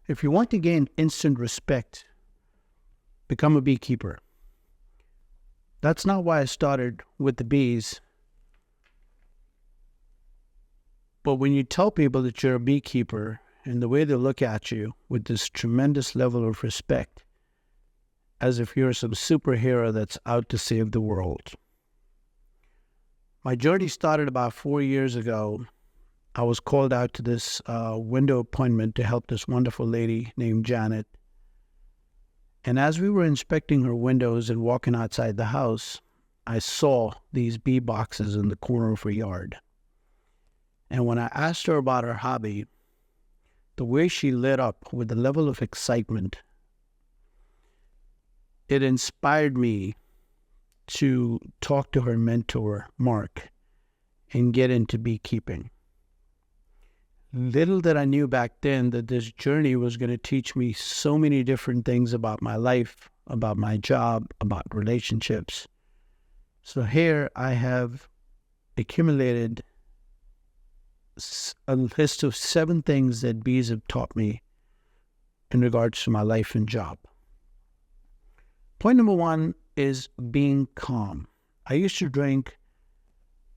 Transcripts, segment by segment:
If you want to gain instant respect, become a beekeeper. That's not why I started with the bees. But when you tell people that you're a beekeeper and the way they look at you with this tremendous level of respect, as if you're some superhero that's out to save the world. My journey started about 4 years ago. I was called out to this window appointment to help this wonderful lady named Janet. And as we were inspecting her windows and walking outside the house, I saw these bee boxes in the corner of her yard. And when I asked her about her hobby, the way she lit up with the level of excitement, it inspired me to talk to her mentor, Mark, and get into beekeeping. Little that I knew back then that this journey was going to teach me so many different things about my life, about my job, about relationships. So here I have accumulated a list of 7 things that bees have taught me in regards to my life and job. Point number 1 is being calm. I used to drink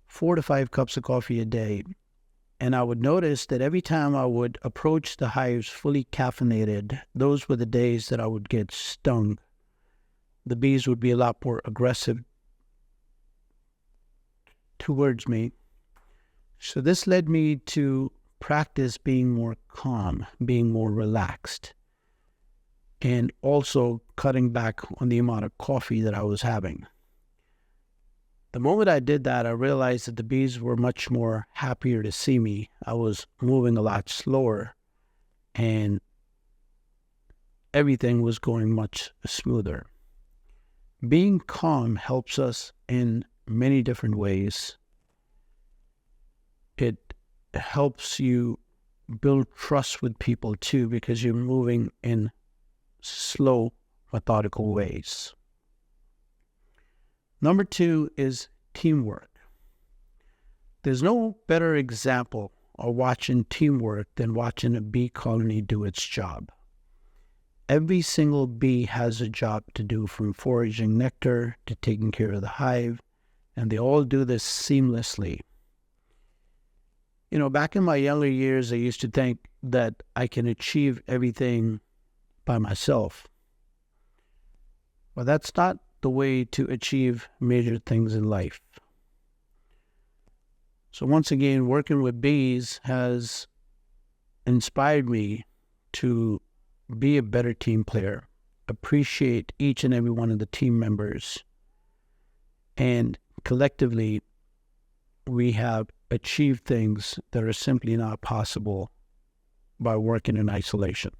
4 to 5 cups of coffee a day, and I would notice that every time I would approach the hives fully caffeinated, those were the days that I would get stung. The bees would be a lot more aggressive towards me. So this led me to practice being more calm, being more relaxed, and also cutting back on the amount of coffee that I was having. The moment I did that, I realized that the bees were much more happier to see me. I was moving a lot slower, and everything was going much smoother. Being calm helps us in many different ways. It helps you build trust with people too, because you're moving in slow, methodical ways. Number 2 is teamwork. There's no better example of watching teamwork than watching a bee colony do its job. Every single bee has a job to do, from foraging nectar to taking care of the hive, and they all do this seamlessly. You know, back in my younger years, I used to think that I can achieve everything by myself. But that's not the way to achieve major things in life. So once again, working with bees has inspired me to be a better team player, appreciate each and every one of the team members, and collectively we have achieved things that are simply not possible by working in isolation.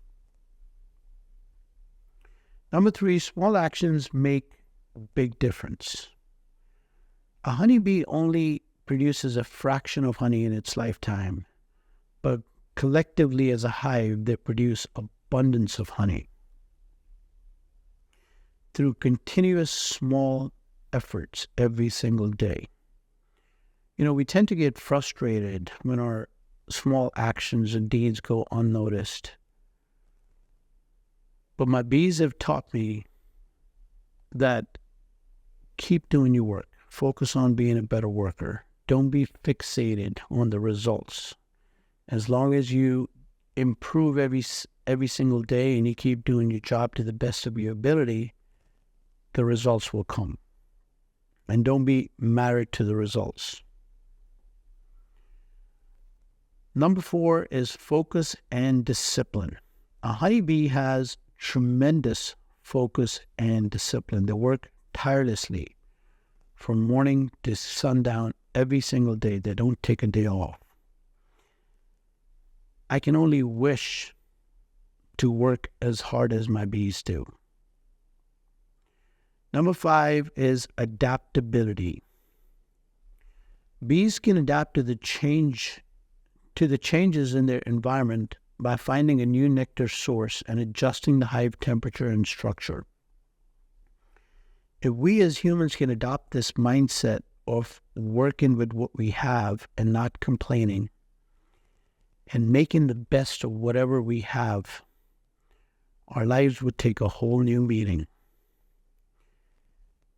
Number 3, small actions make a big difference. A honeybee only produces a fraction of honey in its lifetime, but collectively as a hive, they produce abundance of honey. Through continuous small efforts every single day. You know, we tend to get frustrated when our small actions and deeds go unnoticed. But my bees have taught me that keep doing your work. Focus on being a better worker. Don't be fixated on the results. As long as you improve every single day and you keep doing your job to the best of your ability, the results will come. And don't be married to the results. Number 4 is focus and discipline. A honeybee has tremendous focus and discipline. They work tirelessly from morning to sundown every single day. They don't take a day off. I can only wish to work as hard as my bees do. Number 5 is adaptability. Bees can adapt to the changes in their environment by finding a new nectar source and adjusting the hive temperature and structure. If we as humans can adopt this mindset of working with what we have and not complaining and making the best of whatever we have, our lives would take a whole new meaning.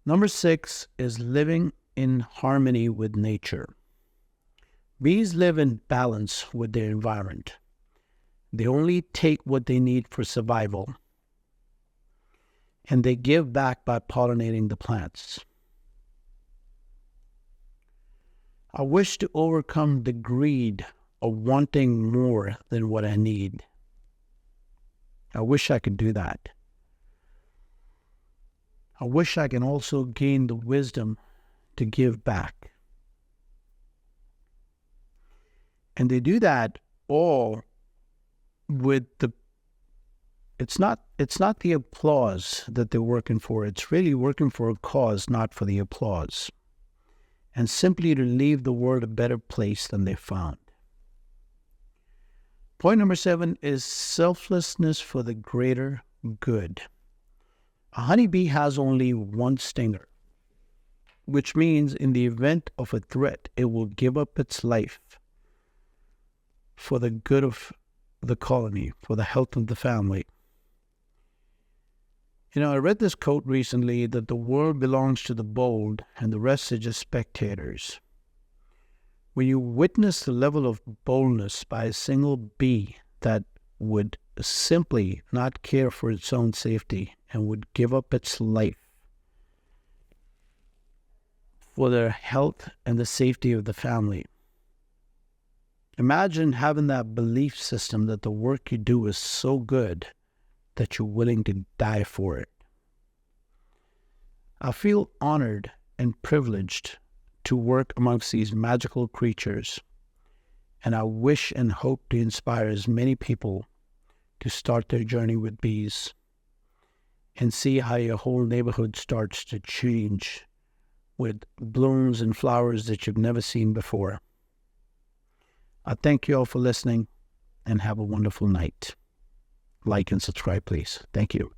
Number 6 is living in harmony with nature. Bees live in balance with their environment. They only take what they need for survival, and they give back by pollinating the plants. I wish to overcome the greed of wanting more than what I need. I wish I could do that. I wish I can also gain the wisdom to give back. And they do that all with it's not the applause that they're working for. It's really working for a cause, not for the applause. And simply to leave the world a better place than they found. Point number 7 is selflessness for the greater good. A honeybee has only one stinger, which means in the event of a threat, it will give up its life for the good of the colony, for the health of the family. I read this quote recently that the world belongs to the bold and the rest are just spectators. When you witness the level of boldness by a single bee that would simply not care for its own safety and would give up its life for the health and the safety of the family. Imagine having that belief system that the work you do is so good that you're willing to die for it. I feel honored and privileged to work amongst these magical creatures, and I wish and hope to inspire as many people to start their journey with bees and see how your whole neighborhood starts to change with blooms and flowers that you've never seen before. I thank you all for listening and have a wonderful night. Like and subscribe, please. Thank you.